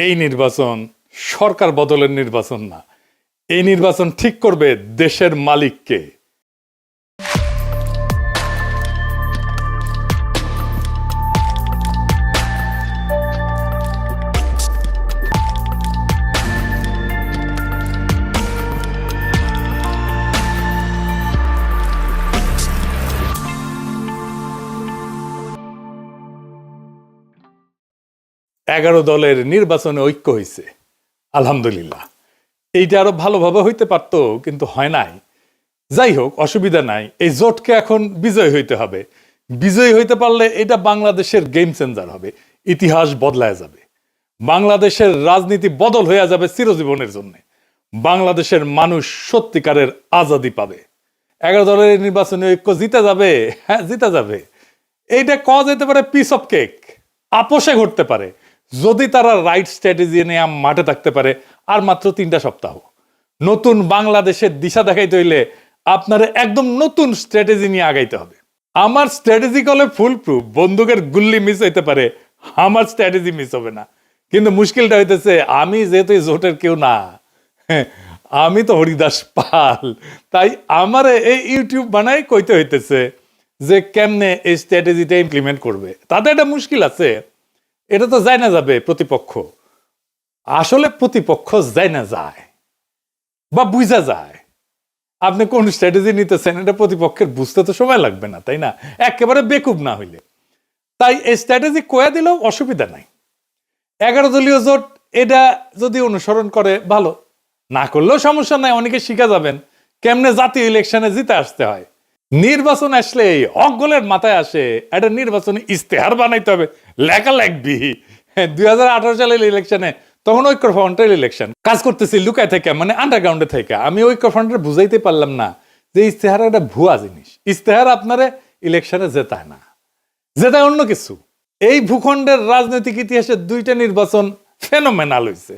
এই নির্বাচন সরকার বদলের নির্বাচন না, এই নির্বাচন ঠিক করবে দেশের মালিককে। এগারো দলের নির্বাচনে ঐক্য হয়েছে, আলহামদুলিল্লাহ। এইটা আরো ভালোভাবে হইতে পারতো, কিন্তু হয় নাই। যাই হোক, অসুবিধা নাই। এই জোটকে এখন বিজয় হইতে হবে। বিজয়ী হইতে পারলে এটা বাংলাদেশের গেম চেঞ্জার হবে, ইতিহাস বদলায় যাবে, বাংলাদেশের রাজনীতি বদল হয়ে যাবে চিরজীবনের জন্য। বাংলাদেশের মানুষ সত্যিকারের আজাদি পাবে। এগারো দলের নির্বাচনে ঐক্য জিতে যাবে, হ্যাঁ জিতে যাবে। এইটা কওয়া যেতে পারে পিস অফ কেক, আপোষে ঘটতে পারে যদি তারা রাইট স্ট্র্যাটেজি নিয়ে মাঠে থাকতে পারে। আর মাত্র 3টা সপ্তাহ। নতুন বাংলাদেশের দিশা দেখাইতে হইলে আপনার একদম নতুন স্ট্র্যাটেজি নিয়ে আগাইতে হবে। আমার স্ট্র্যাটেজি কলে ফুল প্রুফ, বন্দুকের গুল্লি মিস হইতে পারে, আমার স্ট্র্যাটেজি মিস হবে না। কিন্তু মুশকিলটা হইতেছে, আমি যেহেতু জোটের কেউ না, আমি তো হরিদাস পাল, তাই আমার এই ইউটিউব বানাই কইতে হইতেছে যে কেমনে এই স্ট্র্যাটেজিটা ইমপ্লিমেন্ট করবে। তাতে একটা মুশকিল আছে, এটা তো যায় না যাবে প্রতিপক্ষ। আসলে প্রতিপক্ষ যায় না যায় বা বুঝা যায় আপনি কোন স্ট্র্যাটেজি নিতেছেন, এটা প্রতিপক্ষের বুঝতে তো সময় লাগবে না, তাই না? একেবারে বেকুব না হইলে। তাই এই স্ট্র্যাটেজি কয়া দিলেও অসুবিধা নাই। 11 দলীয় জোট এটা যদি অনুসরণ করে ভালো, না করলেও সমস্যা নাই। অনেকে শিখা যাবেন কেমনে জাতীয় ইলেকশনে জিতে আসতে হয়। নির্বাচন আসলে অগলের মাথায় আসে একটা নির্বাচনে ইস্তেহার বানাইতে হবে, লেখা লাগবি। 2018 সালের ইলেকশনে তখন ঐক্যফ্রন্টের ইলেকশন কাজ করতেছি লুকায় থেকে, মানে আন্ডারগ্রাউন্ডে থেকে। আমি ঐক্যফ্রন্টের বুঝাইতে পারলাম না যে ইস্তেহার একটা ভুয়া জিনিস। ইস্তেহার আপনারে ইলেকশনে জেতায় না, জেতায় অন্য কিছু। এই ভূখণ্ডের রাজনৈতিক ইতিহাসে 2টা নির্বাচন ফেনোমেনাল হয়েছে।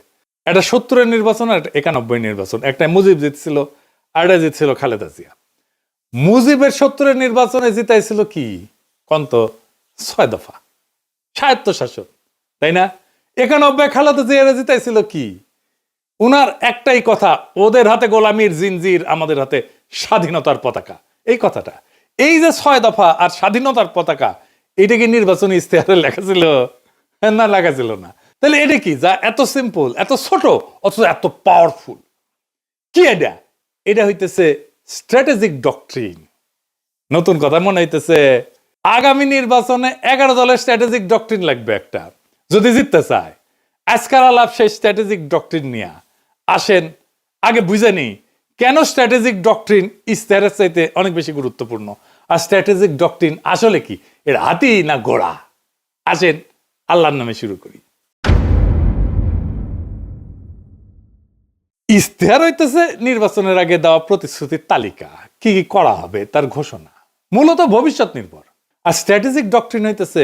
একটা 70-এর নির্বাচন আর 91 নির্বাচন। একটা মুজিব জিতছিল, আর একটা জিতছিল খালেদা জিয়া। মুজিবের 70-এর নির্বাচনে জিতাইছিল কি কন্ত 6 দফা স্বায়ত্তশাসন, তাই না? 91 খালেদা জিয়া জিতাইছিল কি? উনার একটাই কথা, ওদের হাতে গোলামির জিনজির, আমাদের হাতে স্বাধীনতার পতাকা। এই কথাটা, এই যে 6 দফা আর স্বাধীনতার পতাকা, এটা কি নির্বাচনী ইস্তেহারে লেখা ছিল? না, লেখা ছিল না। তাহলে এটা কি যা এত সিম্পল, এত ছোট, অথচ এত পাওয়ারফুল? কি এটা? এটা হইতেছে স্ট্র্যাটেজিক ডক্ট্রিন। নতুন কথা মনে হইতেছে, আগামী নির্বাচনে 11 দলের স্ট্র্যাটেজিক ডক্ট্রিন লাগবে একটা, যদি জিততে চায়। আজকাল আলাপ সেই স্ট্র্যাটেজিক ডক্ট্রিন নিয়ে আসেন। আগে বুঝে নি কেন স্ট্র্যাটেজিক ডক্ট্রিন ইস্তেহারের চাইতে অনেক বেশি গুরুত্বপূর্ণ, আর স্ট্র্যাটেজিক ডক্ট্রিন আসলে কি, এর হাতি না ঘোড়া? আসেন আল্লাহর নামে শুরু করি। ইস্তেহার হইতেছে নির্বাচনের আগে দেওয়া প্রতিশ্রুতির তালিকা, কি কি করা হবে তার ঘোষণা, মূলত ভবিষ্যৎ নির্ভর। আর স্ট্র্যাটেজিক ডক্ট্রিন হইতেছে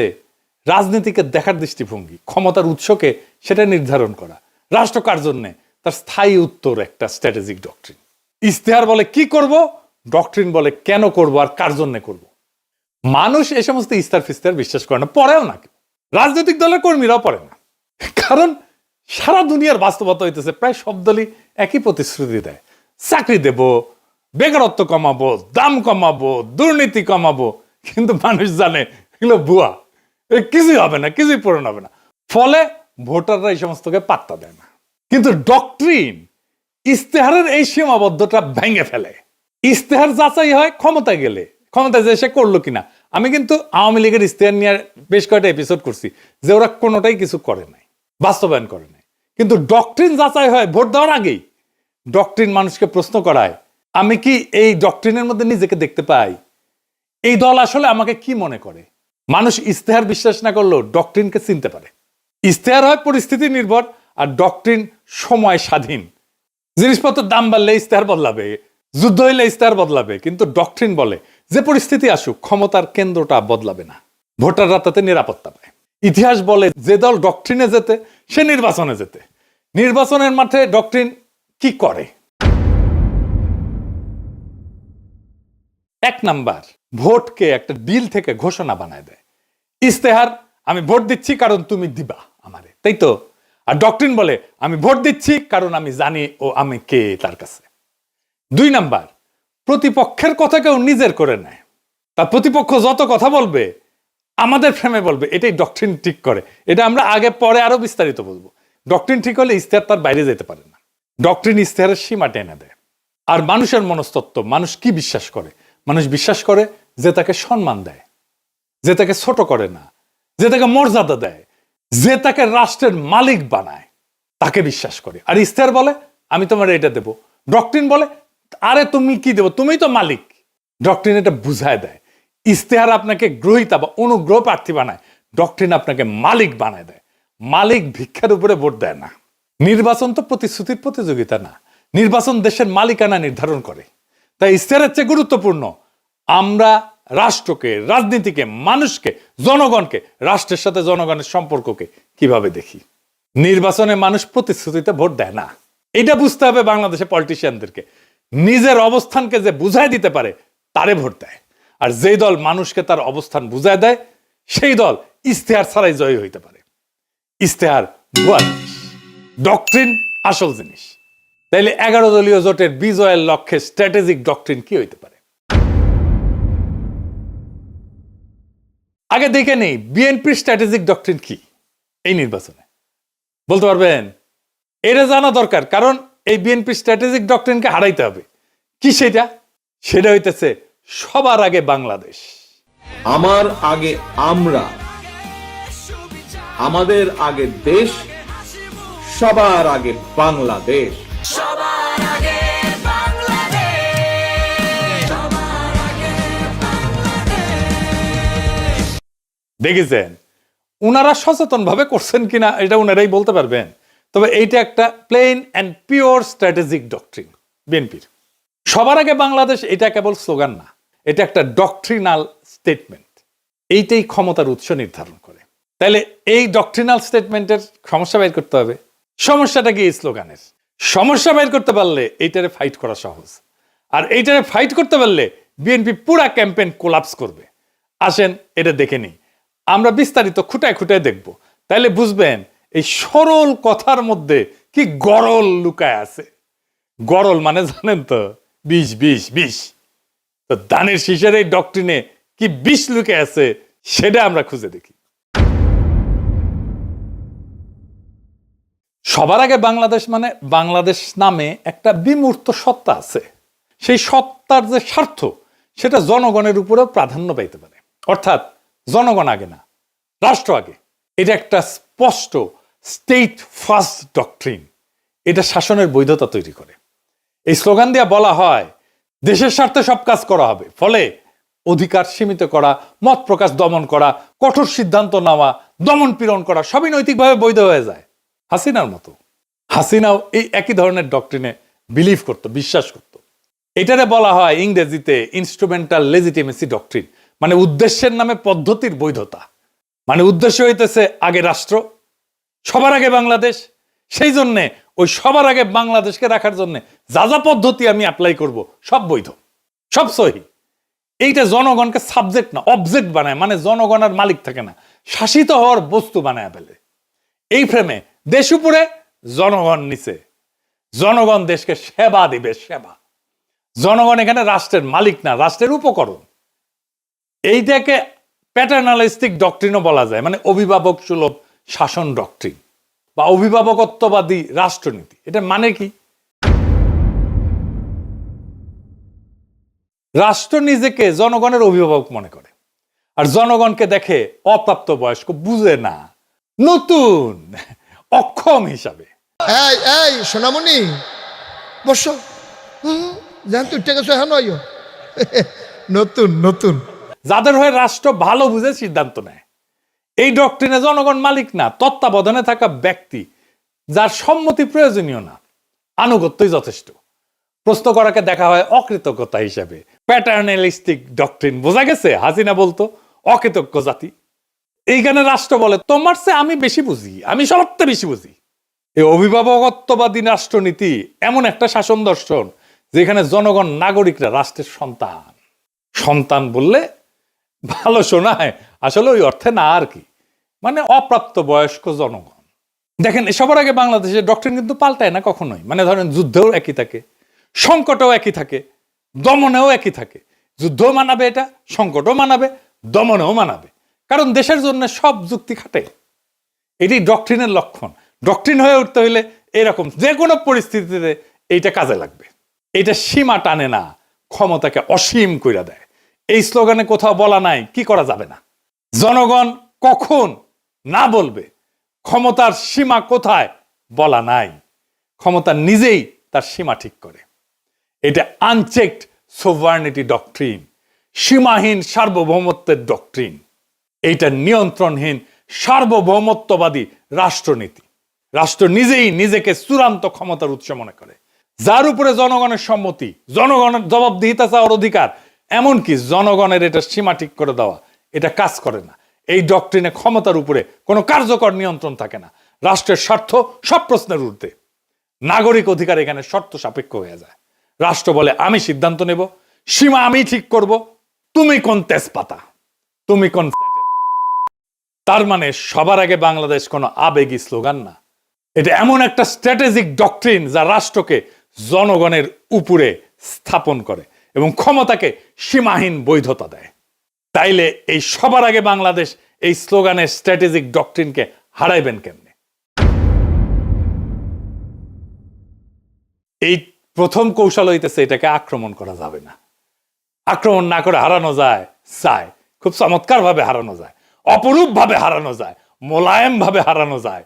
রাজনীতিকে দেখার দৃষ্টিভঙ্গি, ক্ষমতার উৎসকে সেটা নির্ধারণ করা, রাষ্ট্র কার জন্য, তার স্থায়ী উত্তর একটা স্ট্র্যাটেজিক ডক্ট্রিন। ইস্তেহার বলে কি করব, ডক্ট্রিন বলে কেন করব আর কার জন্য করব। মানুষ এই সমস্ত ইস্তার ফিস্তার বিশ্বাস করে না, পড়েও না। রাজনৈতিক দলের কর্মীরাও পড়ে না, কারণ সারা দুনিয়ার বাস্তবতা হইতেছে প্রায় সব দলই একই প্রতিশ্রুতি দেয়। চাকরি দেব, বেকারত্ব কমাবো, দাম কমাবো, দুর্নীতি কমাবো, কিন্তু মানুষ জানে এগুলো ভুয়া, কিছুই হবে না, কিছুই পূরণ হবে না। ফলে ভোটাররা এই সমস্তকে পাত্তা দেয় না। কিন্তু ডক্ট্রিন ইস্তেহারের এই সীমাবদ্ধতা ভেঙে ফেলে। ইস্তেহার যাচাই হয় ক্ষমতায় গেলে, ক্ষমতায় যে সে করলো কিনা। আমি কিন্তু আওয়ামী লীগের ইস্তেহার নিয়ে বেশ কয়েকটা এপিসোড করছি যে ওরা কোনোটাই কিছু করে নাই, বাস্তবায়ন করে নাই। কিন্তু ডক্ট্রিন যাচাই হয় ভোট দেওয়ার আগেই। ডক্ট্রিন মানুষকে প্রশ্ন করায়, আমি কি এই ডক্ট্রিনের মধ্যে নিজেকে দেখতে পাই? এই দল আসলে আমাকে কি মনে করে? মানুষ ইস্তেহার বিশ্বাস না করলেও ডক্ট্রিনকে চিনতে পারে। ইস্তেহার হয় পরিস্থিতি নির্ভর, আর ডক্ট্রিন সময় স্বাধীন। জিনিসপত্রের দাম বাড়লে ইস্তেহার বদলাবে, যুদ্ধ হইলে ইস্তেহার বদলাবে, কিন্তু ডক্ট্রিন বলে যে পরিস্থিতি আসুক ক্ষমতার কেন্দ্রটা বদলাবে না, ভোটাররা তাতে নিরাপত্তা পায়। ইতিহাস বলে যে দল ডক্ট্রিনে যেতে সে নির্বাচনে যেতে। নির্বাচনের মাঠে ডক্ট্রিন কি করে? 1 নাম্বার, ভোটকে একটা ডিল থেকে ঘোষণা বানায় দেয়। ইস্তেহার, আমি ভোট দিচ্ছি কারণ তুমি দিবা আমারে, তাই তো? আর ডক্ট্রিন বলে আমি ভোট দিচ্ছি কারণ আমি জানি ও আমি কে তার কাছে। 2 নাম্বার, প্রতিপক্ষের কথা কেউ নিজের করে নেয়। তার প্রতিপক্ষ যত কথা বলবে আমাদের ফ্রেমে বলবে, এটাই ডক্ট্রিন ঠিক করে। এটা আমরা আগে পরে আরো বিস্তারিত বলবো। ডক্ট্রিন ঠিক হলে ইশতেহার তার বাইরে যেতে পারে না। ডক্ট্রিন ইশতেহারের সীমা টেনে দেয়। আর মানুষের মনস্তত্ত্ব, মানুষ কি বিশ্বাস করে? মানুষ বিশ্বাস করে যে তাকে সম্মান দেয়, যে তাকে ছোট করে না, যে তাকে মর্যাদা দেয়, যে তাকে রাষ্ট্রের মালিক বানায়, তাকে বিশ্বাস করে। আর ইশতেহার বলে আমি তোমার এটা দেব। ডক্ট্রিন বলে আরে তুমি কি দেবো, তুমি তো মালিক। ডক্ট্রিন এটা বুঝায় দেয়। ইশতেহার আপনাকে গ্রহীতা বা অনুগ্রহ প্রার্থী বানায়, ডক্ট্রিন আপনাকে মালিক বানায় দেয়। মালিক ভিক্ষার উপরে ভোট দেয় না। নির্বাচন তো প্রতিশ্রুতির প্রতিযোগিতা না, নির্বাচন দেশের মালিকানা নির্ধারণ করে। তাই ইশতেহারের চেয়ে গুরুত্বপূর্ণ আমরা রাষ্ট্রকে, রাজনীতিকে, মানুষকে, জনগণকে, রাষ্ট্রের সাথে জনগণের সম্পর্ককে কিভাবে দেখি। নির্বাচনে মানুষ প্রতিশ্রুতিতে ভোট দেয় না, এটা বুঝতে হবে বাংলাদেশের পলিটিশিয়ানদেরকে। নিজের অবস্থানকে যে বুঝাই দিতে পারে তারে ভোট দেয়। আর যেই দল মানুষকে তার অবস্থান বুঝায় দেয় সেই দল ইশতেহার ছাড়াই জয়ী হইতে পারে। ইশতেহার ভুয়া জিনিস, ডক্ট্রিন আসল জিনিস। তাইলে 11 দলীয় জোটের বিজয়ের লক্ষ্যে স্ট্র্যাটেজিক ডক্ট্রিন কি হইতে পারে? আগে দেখে নেই বিএনপির স্ট্র্যাটেজিক ডক্ট্রিন কি এই নির্বাচনে, বলতে পারবেন? এটা জানা দরকার, কারণ এই বিএনপির স্ট্র্যাটেজিক ডক্ট্রিনকে হারাইতে হবে। কি সেটা? সেটা হইতেছে সবার আগে বাংলাদেশ। আমার আগে আমরা, আমাদের আগে দেশ, সবার আগে বাংলাদেশ। সবার আগে বাংলাদেশ, সবার আগে বাংলাদেশ। দেখেছেন উনারা সচেতন ভাবে করছেন কিনা এটা উনারাই বলতে পারবেন। তবে এইটা একটা plain and pure strategic doctrine বিএনপির। সবার আগে বাংলাদেশ এটা কেবল স্লোগান না, এটা একটা ডক্ট্রিনাল স্টেটমেন্ট। এইটাই ক্ষমতার উৎস নির্ধারণ করে। তাহলে এই ডক্ট্রিনাল স্টেটমেন্টের সমস্যা বের করতে হবে। সমস্যাটা কি? এই স্লোগানের সমস্যা বের করতে পারলে এইটারে ফাইট করা সহজ। আর এইটারে ফাইট করতে পারলে বিএনপি পুরা ক্যাম্পেইন কোলাপস করবে। আসেন এটা দেখে নিই, আমরা বিস্তারিত খুঁটায় খুঁটায় দেখব। তাইলে বুঝবেন এই সরল কথার মধ্যে কি গরল লুকায় আছে। গরল মানে জানেন তো, বিষ বিষ বিষ। তো দানের শীষের এই ডক্ট্রিনে কি বিষ লুকে আছে সেটা আমরা খুঁজে দেখি। সবার আগে বাংলাদেশ মানে বাংলাদেশ নামে একটা বিমূর্ত সত্তা আছে। সেই সত্তার যে স্বার্থ সেটা জনগণের উপরেও প্রাধান্য পাইতে পারে। অর্থাৎ জনগণ আগে না, রাষ্ট্র আগে। এটা একটা স্পষ্ট স্টেট ফার্স্ট ডক্ট্রিন। এটা শাসনের বৈধতা তৈরি করে। এই স্লোগান দিয়ে বলা হয় দেশের স্বার্থে সব কাজ করা হবে। ফলে অধিকার সীমিত করা, মত প্রকাশ দমন করা, কঠোর সিদ্ধান্ত নেওয়া, দমন পীড়ন করা সবই নৈতিকভাবে বৈধ হয়ে যায়। হাসিনার মতো। হাসিনাও এই একই ধরনের ডক্ট্রিনে বিলিভ করত, বিশ্বাস করত। এটারে বলা হয় ইংরেজিতে ইনস্ট্রুমেন্টাল লেজিটিমেসি ডক্ট্রিন, মানে উদ্দেশ্যের নামে পদ্ধতির বৈধতা। মানে উদ্দেশ্য হইতেছে আগে রাষ্ট্র, সবার আগে বাংলাদেশ। সেই জন্যে ওই সবার আগে বাংলাদেশকে রাখার জন্য যা যা পদ্ধতি আমি অ্যাপ্লাই করব সব বৈধ, সব সহি। এইটা জনগণকে সাবজেক্ট না অবজেক্ট বানায়, মানে জনগণ আর মালিক থাকে না, শাসিত হওয়ার বস্তু বানায় ফেলে। এই ফ্রেমে দেশ উপরে, জনগণ নিচে। জনগণ দেশকে সেবা দিবে, সেবা। জনগণ এখানে রাষ্ট্রের মালিক না, রাষ্ট্রের উপকরণ। এইটাকে প্যাটার্নালিস্টিক ডক্ট্রিনও বলা যায়, মানে অভিভাবক সুলভ শাসন ডক্ট্রিন বা অভিভাবকত্ববাদী রাষ্ট্রনীতি। এটা মানে কি? রাষ্ট্র নিজেকে জনগণের অভিভাবক মনে করে, আর জনগণকে দেখে অপ্রাপ্ত বয়স্ক, বুঝে না, নতুন, অক্ষম হিসাবে। এই এই সোনামণি বসো, জান তুই টেকে হ্যাঁ নয় নতুন নতুন। যাদের হয়ে রাষ্ট্র ভালো বুঝে সিদ্ধান্ত নেয়। এই ডক্ট্রিনে জনগণ মালিক না, তত্ত্বাবধানে থাকা ব্যক্তি, যার সম্মতি প্রয়োজনীয় না, আনুগত্যই যথেষ্ট। প্রশ্ন করাকে দেখা হয় অকৃতজ্ঞতা হিসাবে। Paternalistic doctrine. বোঝা গেছে হাসিনা বলতো অকৃতজ্ঞ জাতি। এইখানে রাষ্ট্র বলে তোমার চেয়ে আমি বেশি বুঝি, আমি সবচেয়ে বেশি বুঝি। এই অভিভাবকত্ববাদী রাষ্ট্রনীতি এমন একটা শাসন দর্শন যেখানে জনগণ নাগরিকরা রাষ্ট্রের সন্তান। সন্তান বললে ভালো শোনায়, আসলে ওই অর্থে না আর কি, মানে অপ্রাপ্ত বয়স্ক জনগণ। দেখেন সবার আগে বাংলাদেশের ডক্টরিন কিন্তু পাল্টায় না কখনোই। মানে ধরেন যুদ্ধেও একই থাকে, সংকটেও একই থাকে, দমনেও একই থাকে। যুদ্ধও মানাবে, এটা সংকটও মানাবে, দমনেও মানাবে, কারণ দেশের জন্য সব যুক্তি খাটে। এটি ডক্টরিনের লক্ষণ। ডক্টরিন হয়ে উঠতে হইলে এরকম যে কোনো পরিস্থিতিতে এইটা কাজে লাগবে। এটা সীমা টানে না, ক্ষমতাকে অসীম কইরা দেয়। এই স্লোগানে কোথাও বলা নাই কি করা যাবে না, জনগণ কখন না বলবে, ক্ষমতার সীমা কোথায় বলা নাই। ক্ষমতা নিজেই তার সীমা ঠিক করে। এটা আনচেকড সোভার্নিটি ডক্ট্রিন, সীমাহীন সার্বভৌমত্বের ডক্ট্রিন। এইটা নিয়ন্ত্রণহীন সার্বভৌমত্ববাদী রাষ্ট্রনীতি। রাষ্ট্র নিজেই নিজেকে চূড়ান্ত ক্ষমতার উৎস মনে করে, যার উপরে জনগণের সম্মতি, জনগণের জবাবদিহিতা চাওয়ার অধিকার, এমনকি জনগণের এটা সীমা ঠিক করে দেওয়া, এটা কাজ করে না। এই ডক্ট্রিনে ক্ষমতার উপরে কোনো কার্যকর নিয়ন্ত্রণ থাকে না। রাষ্ট্রের স্বার্থ সব প্রশ্নের ঊর্ধ্বে। নাগরিক অধিকার এখানে শর্ত সাপেক্ষ হয়ে যায়। রাষ্ট্র বলে আমি সিদ্ধান্ত নেব, সীমা আমি ঠিক করব, তুমি কোন তেজপাতা, তুমি কোন। তার মানে সবার আগে বাংলাদেশ কোনো আবেগী স্লোগান না, এটা এমন একটা স্ট্র্যাটেজিক ডক্ট্রিন যা রাষ্ট্রকে জনগণের উপরে স্থাপন করে এবং ক্ষমতাকে সীমাহীন বৈধতা দেয়। তাইলে এই সবার আগে বাংলাদেশ এই স্লোগানের স্ট্র্যাটেজিক ডক্ট্রিনকে হারাইবেন কেমনে? এই প্রথম কৌশল হইতেছে এটাকে আক্রমণ করা যাবে না। আক্রমণ না করে হারানো যায়, খুব চমৎকার ভাবে হারানো যায়, অপরূপ ভাবে হারানো যায়, মোলায়েম ভাবে হারানো যায়।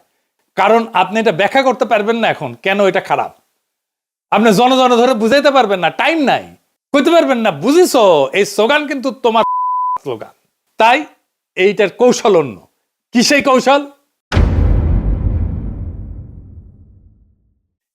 কারণ আপনি এটা ব্যাখ্যা করতে পারবেন না এখন কেন এটা খারাপ। আপনি জন ধরে বুঝাইতে পারবেন না, টাইম নাই, কইতে পারবেন না বুঝিস এই স্লোগান কিন্তু তোমার স্লোগান। তাই এইটার কৌশল অন্য। কি সেই কৌশল?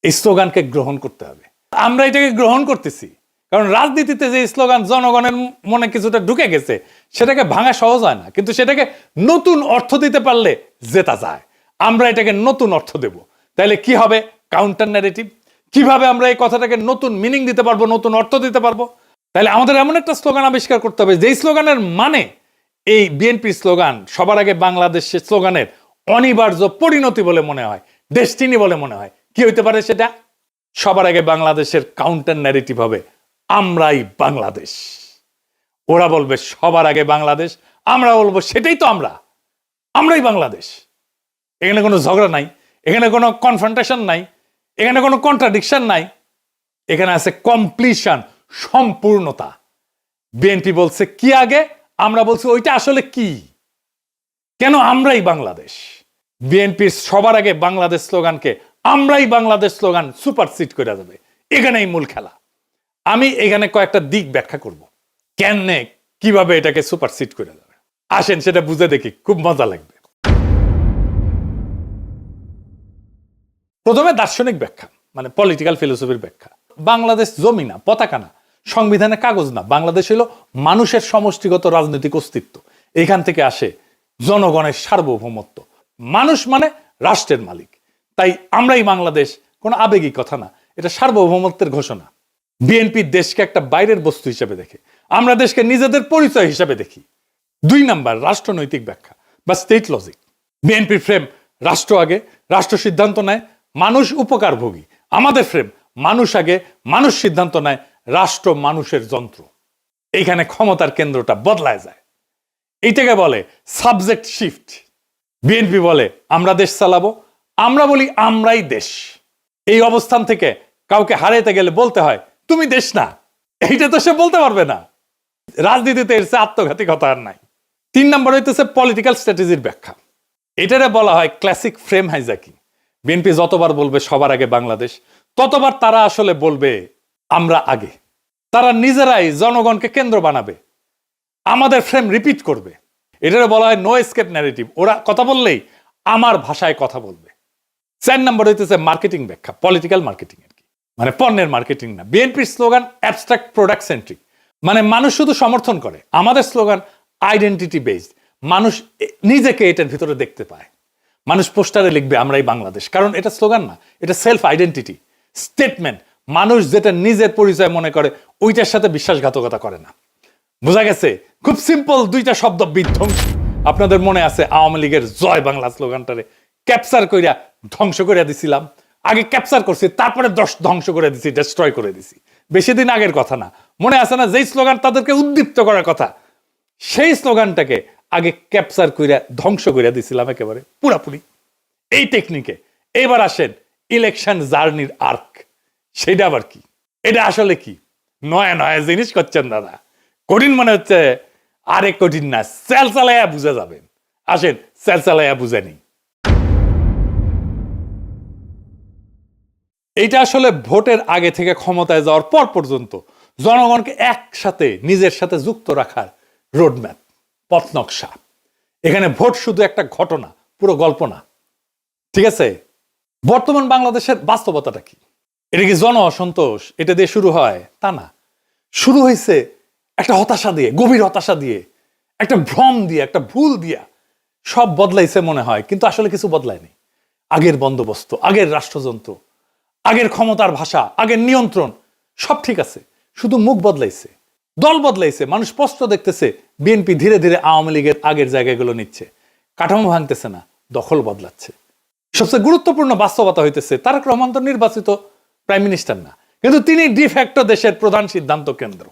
এই স্লোগানকে গ্রহণ করতে হবে। আমরা এটাকে গ্রহণ করতেছি কারণ রাজনীতিতে যে স্লোগান জনগণের মনে কিছুটা ঢুকে গেছে, সেটাকে ভাঙা সহজ হয় না, কিন্তু সেটাকে নতুন অর্থ দিতে পারলে জেতা যায়। আমরা এটাকে নতুন অর্থ দেব। তাহলে কি হবে? Counter narrative. কিভাবে আমরা এই কথাটাকে নতুন মিনিং দিতে পারবো, নতুন অর্থ দিতে পারবো? তাহলে আমাদের এমন একটা স্লোগান আবিষ্কার করতে হবে যেই স্লোগানের মানে এই বিএনপির স্লোগান সবার আগে বাংলাদেশের স্লোগানের অনিবার্য পরিণতি বলে মনে হয়, ডেস্টিনি বলে মনে হয়। কি হইতে পারে সেটা? সবার আগে বাংলাদেশের কাউন্টার ন্যারেটিভ হবে আমরাই বাংলাদেশ। ওরা বলবে সবার আগে বাংলাদেশ, আমরা বলবো সেটাই তো আমরাই বাংলাদেশ। এখানে কোনো ঝগড়া নাই, এখানে কোনো কনফ্রন্টেশন নাই, এখানে কোনো কন্ট্রাডিকশন নাই, এখানে আছে কমপ্লিশন, সম্পূর্ণতা। বিএনপি বলছে কি আগে, আমরা বলছি ওইটা আসলে কি, কেন আমরাই বাংলাদেশ। বিএনপির সবার আগে বাংলাদেশ স্লোগানকে আমরাই বাংলাদেশ স্লোগান সুপারসিড করে যাবে। এখানেই মূল খেলা। আমি এখানে কয়েকটা দিক ব্যাখ্যা করব কেন, কিভাবে এটাকে সুপারসিড করে যাবে। আসেন সেটা বুঝে দেখি, খুব মজা লাগবে। প্রথমে দার্শনিক ব্যাখ্যা, মানে পলিটিক্যাল ফিলোসফির ব্যাখ্যা। বাংলাদেশ জমি না, পতাকা না, সংবিধানের কাগজ না। বাংলাদেশ হলো মানুষের সমষ্টিগত রাজনৈতিক অস্তিত্ব। এখান থেকে আসে জনগণের সার্বভৌমত্ব। মানুষ মানে রাষ্ট্রের মালিক। তাই আমরাই বাংলাদেশ কোনো আবেগী কথা না, এটা সার্বভৌমত্বের ঘোষণা। বিএনপি দেশকে একটা বাইরের বস্তু হিসেবে দেখে, আমরা দেশকে নিজেদের পরিচয় হিসেবে দেখি। 2 নাম্বার, রাষ্ট্রনৈতিক ব্যাখ্যা বা স্টেট লজিক। বিএনপির ফ্রেম রাষ্ট্র আগে, রাষ্ট্র সিদ্ধান্ত নেয়, মানুষ উপকারভোগী। আমাদের ফ্রেম মানুষ আগে, মানুষ সিদ্ধান্ত নেয়, রাষ্ট্র মানুষের যন্ত্র। এইখানে ক্ষমতার কেন্দ্রটা বদলায় যায়। এইটাকে বলে সাবজেক্ট শিফট। বিএনপি বলে আমরা দেশ চালাবো, আমরা বলি আমরাই দেশ। এই অবস্থান থেকে কাউকে হারাইতে গেলে বলতে হয় তুমি দেশ না। এইটা তো সে বলতে পারবে না। রাজনীতিতে এর চেয়ে আত্মঘাতী কথা আর নাই। 3 নম্বর হইতেছে পলিটিক্যাল স্ট্র্যাটেজির ব্যাখ্যা। এটারে বলা হয় ক্লাসিক ফ্রেম হাইজ্যাকিং। বিএনপি যতবার বলবে সবার আগে বাংলাদেশ, ততবার তারা আসলে বলবে আমরা আগে। তারা নিজেরাই জনগণকে কেন্দ্র বানাবে, আমাদের ফ্রেম রিপিট করবে। এটারে বলা হয় নো এসকেপ ন্যারেটিভ। ওরা কথা বললেই আমার ভাষায় কথা বলবে। 4 নম্বর হইতেছে মার্কেটিং ব্যাখ্যা, পলিটিক্যাল মার্কেটিং আর কি, মানে পণ্যের মার্কেটিং না। বিএনপির স্লোগান অ্যাবস্ট্রাক্ট প্রোডাক্ট সেন্ট্রিক, মানে মানুষ শুধু সমর্থন করে। আমাদের স্লোগান আইডেন্টিটি বেসড, মানুষ নিজেকে এটার ভিতরে দেখতে পায়। মানুষ পোস্টারে লিখবে আমরাই বাংলাদেশ, কারণ এটা স্লোগান না, এটা সেলফ আইডেন্টিটি স্টেটমেন্ট। মানুষ যেটা নিজের পরিচয় মনে করে ওইটার সাথে বিশ্বাসঘাতকতা করে না। বোঝা গেছে? খুব সিম্পল 2টা শব্দ, বিধ্বংসী। আপনাদের মনে আছে আওয়ামী লীগের জয় বাংলা স্লোগানটারে ক্যাপচার কইরা ধ্বংস করে দিছিলাম, আগে ক্যাপচার করছি তারপরে ধ্বংস করে দিছি, ডেস্ট্রয় করে দিছি। বেশি দিন আগের কথা না, মনে আছে না যেই স্লোগান তাদেরকে উদ্দীপ্ত করার কথা, সেই স্লোগানটাকে আগে ক্যাপচার কইরা ধ্বংস করে দিছিলাম একেবারে পুরাপুরি। এই টেকনিকে এবার আসেন ইলেকশন জার্নির আর্ক, সেটা আবার কি? এটা আসলে কি? নয়া নয়া জিনিস করছেন দাদা, কঠিন মনে হচ্ছে, আরে কঠিন না, সেল চালাইয়া বুঝে যাবেন। আসেন সেল চালাইয়া বুঝে নিই। এইটা আসলে ভোটের আগে থেকে ক্ষমতায় যাওয়ার পর পর্যন্ত জনগণকে একসাথে নিজের সাথে যুক্ত রাখার রোডম্যাপ, পথ নকশা। এখানে ভোট শুধু একটা ঘটনা, পুরো গল্প না, ঠিক আছে? বর্তমান বাংলাদেশের বাস্তবতাটা কি? এটা কি জন অসন্তোষ এটা দিয়ে শুরু হয়? তা না, শুরু হয়েছে একটা হতাশা দিয়ে, গভীর হতাশা দিয়ে, একটা ভ্রম দিয়ে, একটা ভুল দিয়া। সব বদলাইছে মনে হয়, কিন্তু আসলে কিছু বদলায়নি। আগের বন্দোবস্ত, আগের রাষ্ট্রযন্ত্র, আগের ক্ষমতার ভাষা, আগের নিয়ন্ত্রণ সব ঠিক আছে, শুধু মুখ বদলাইছে, দল বদলাইছে। মানুষ স্পষ্ট দেখতেছে বিএনপি ধীরে ধীরে আওয়ামী লীগের আগের জায়গাগুলো নিচ্ছে, কাঠামো ভাঙতেছে না, দখল বদলাচ্ছে। সবচেয়ে গুরুত্বপূর্ণ বাস্তবতা হইতেছে তারেক রহমান তো নির্বাচিত প্রাইম মিনিস্টার না, কিন্তু তিনি ডিফ্যাক্টো দেশের প্রধান সিদ্ধান্ত কেন্দ্র।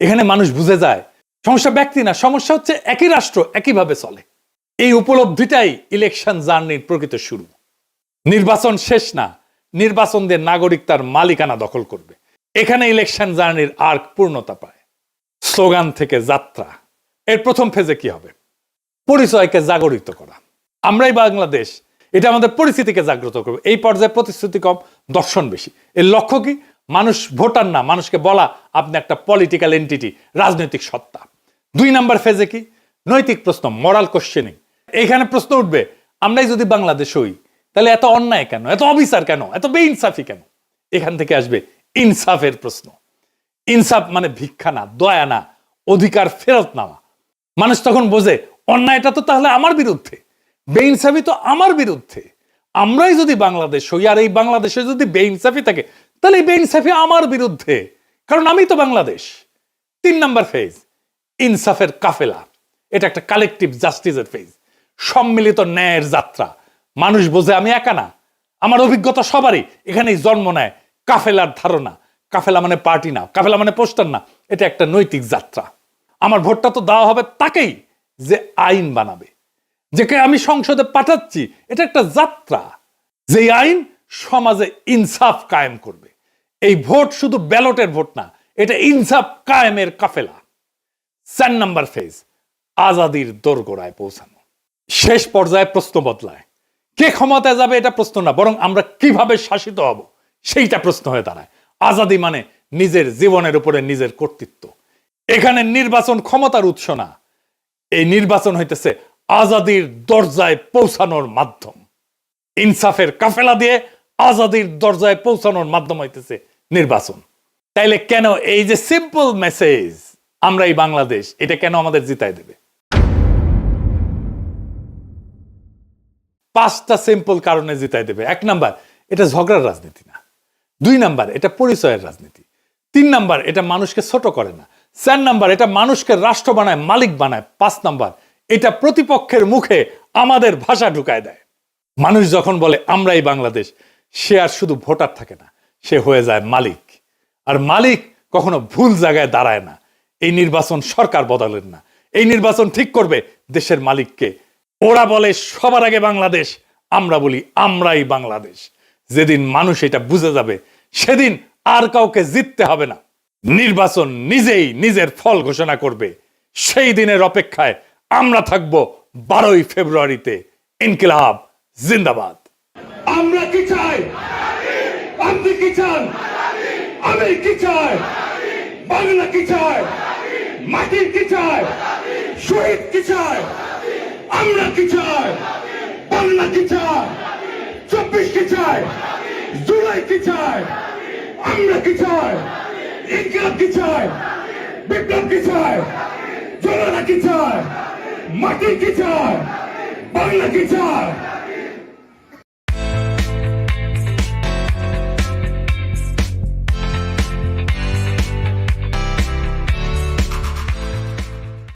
এখানে মানুষ বুঝে যায় সমস্যা ব্যক্তি না, সমস্যা হচ্ছে একই রাষ্ট্র একইভাবে চলে। এই উপলব্ধিটাই ইলেকশন জার্নির প্রকৃত শুরু। নির্বাচন শেষ না, নির্বাচন দিয়ে নাগরিক তার মালিকানা দখল করবে। এখানে ইলেকশন জার্নির আর্ক পূর্ণতা পায়। স্লোগান থেকে যাত্রা, এর প্রথম ফেজে কি হবে? পরিচয়কে জাগরিত করা। আমরাই বাংলাদেশ, এটা আমাদের পরিস্থিতিকে জাগ্রত করবে। এই পর্যায়ে প্রতিশ্রুতি কম, দর্শন বেশি। এর লক্ষ্য কি? মানুষ ভোটার না, মানুষকে বলা আপনি একটা পলিটিক্যাল এন্টিটি, রাজনৈতিক সত্তা। 2 নাম্বার ফেজে কি? নৈতিক প্রশ্ন, মরাল কোশ্চেনিং। এখানে প্রশ্ন উঠবে, আমরাই যদি বাংলাদেশ হই তাহলে এত অন্যায় কেন, এত অবিচার কেন, এত বেইনসাফি কেন? এখান থেকে আসবে ইনসাফের প্রশ্ন। ইনসাফ মানে ভিক্ষা না, দয়া না, অধিকার ফেরত নেওয়া। মানুষ তখন বোঝে অন্যায়টা তো তাহলে আমার বিরুদ্ধে, বেইনসাফি তো আমার বিরুদ্ধে। আমরাই যদি বাংলাদেশ হই আর এই বাংলাদেশে যদি বেইনসাফি থাকে তাহলে এই বেইনসাফি আমার বিরুদ্ধে, কারণ আমি তো বাংলাদেশ। 3 নাম্বার ফেজ, ইনসাফের কাফেলা। এটা একটা কালেকটিভ জাস্টিসের ফেজ, সম্মিলিত ন্যায়ের যাত্রা। মানুষ বোঝে আমি একা না, আমার অভিজ্ঞতা সবারই। এখানেই জন্ম নেয় কাফেলার ধারণা। কাফেলা মানে পার্টি না, কাফেলা মানে পোস্টার না, এটা একটা নৈতিক যাত্রা। আমার ভোটটা তো দেওয়া হবে তাকেই যে আইন বানাবে, যাকে আমি সংসদে পাঠাচ্ছি। এটা একটা যাত্রা, যে আইন সমাজে ইনসাফ কায়েম করবে। এই ভোট শুধু ব্যালটের ভোট না, এটা ইনসাফ কায়েমের কাফেলা। 4 নাম্বার ফেজ, আজাদির দোরগোড়ায় পৌঁছানো। শেষ পর্যায়ে প্রশ্ন বদলায়, কে ক্ষমতায় যাবে এটা প্রশ্ন না, বরং আমরা কিভাবে শাসিত হব সেইটা প্রশ্ন হয়ে দাঁড়ায়। আজাদি মানে নিজের জীবনের উপরে নিজের কর্তৃত্ব। এখানে নির্বাচন ক্ষমতার উৎস না, এই নির্বাচন হইতেছে আজাদির দরজায় পৌঁছানোর মাধ্যম। ইনসাফের কাফেলা দিয়ে আজাদির দরজায় পৌঁছানোর মাধ্যম হইতেছে নির্বাচন। তাইলে কেন এই যে সিম্পল মেসেজ আমরা এই বাংলাদেশ, এটা কেন আমাদের জিতায় দেবে? 5টা সিম্পল কারণে জিতায় দেবে। 1 নাম্বার, এটা ঝগড়ার রাজনীতি না। 2 নাম্বার, এটা পরিচয়ের রাজনীতি। 3 নাম্বার, এটা মানুষকে ছোট করে না। 4 নাম্বার, এটা মানুষকে রাষ্ট্র বানায়, মালিক বানায়। 5 নাম্বার, এটা প্রতিপক্ষের মুখে আমাদের ভাষা ঢুকায় দেয়। মানুষ যখন বলে আমরাই বাংলাদেশ, সে আর শুধু ভোটার থাকে না, সে হয়ে যায় মালিক। আর মালিক কখনো ভুল জায়গায় দাঁড়ায় না। এই নির্বাচন সরকার বদলেন না, এই নির্বাচন ঠিক করবে দেশের মালিককে। ওরা বলে সবার আগে বাংলাদেশ, আমরা বলি আমরাই বাংলাদেশ। যেদিন মানুষ এটা বুঝে যাবে সেদিন আর কাউকে জিততে হবে না। নির্বাচন নিজেই নিজের ফল ঘোষণা করবে। সেই দিনের অপেক্ষায় আমরা থাকব 12ই ফেব্রুয়ারিতে। ইনকিলাব জিন্দাবাদ। আমরা কি চাই? আপনি কি চান? আমি কি চাই? বাংলা কি চায়? মাটির কি চায়? শহীদ কি চায়? আমরা কি চাই? বাংলা কি চায়? 24 কি চায়? জুলাই কি চায়? আমরা কি চাই? ইনকিলাব কি চায়? বিপ্লব কি চায়? জনতা কি চায়? মাটি কি চায়? বাংলা কি চায়?